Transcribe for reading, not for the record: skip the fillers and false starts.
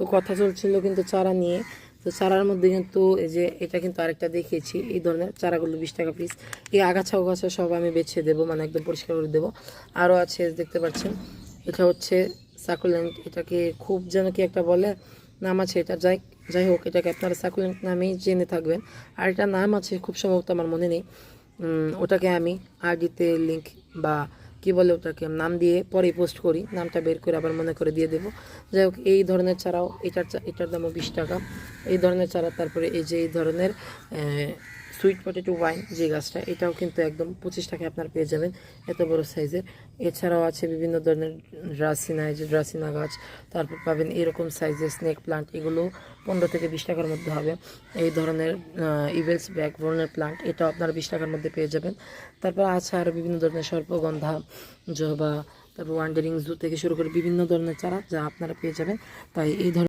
তো কথা চলছিল কিন্তু চারা নিয়ে। তো চারার মধ্যে কিন্তু এই যে এটা কিন্তু আরেকটা দেখিয়েছি, এই ধরনের চারাগুলো 20 টাকা পিস। এই আগাছা ওগাছা সব আমি বেছে দেবো, মানে একদম পরিষ্কার করে দেবো। আরও আছে দেখতে পাচ্ছেন, এটা হচ্ছে সাকুলেন্ট, এটাকে খুব যেন কি একটা বলে নাম আছে এটা, যাই হোক এটাকে আপনারা সাকুলেন্ট নামেই জেনে থাকবেন। আর এটা নাম আছে খুব সম্ভবত, আমার মনে নেই। ওটাকে আমি আইডিতে লিঙ্ক বা কী বলে ওটাকে নাম দিয়ে পরেই পোস্ট করি, নামটা বের করে আবার মনে করে দিয়ে দেবো। যাই হোক এই ধরনের চারাও, এটার দামও 20 টাকা এই ধরনের চারা। তারপরে এই যে এই ধরনের সুইট পটেটো ওয়াইন যে গাছটা, এটাও কিন্তু একদম 25 টাকায় আপনারা পেয়ে যাবেন, এত বড় সাইজের। এছাড়াও আছে বিভিন্ন ধরনের ড্রাসিনা, এই যে ড্রাসিনা গাছ। তারপর পাবেন এরকম সাইজের স্নেক প্লান্ট, এগুলো 15 থেকে 20 টাকার মধ্যে হবে। এই ধরনের ইভেলস ব্যাক বর্ণের প্লান্ট, এটাও আপনারা 20 টাকার মধ্যে পেয়ে যাবেন। তারপর আছে আরও বিভিন্ন ধরনের সর্পগন্ধা, জবা, তারপর ওয়ান্ডারিং জু থেকে শুরু করে বিভিন্ন ধরনের চারা যা আপনারা পেয়ে যাবেন। তাই এই ধরনের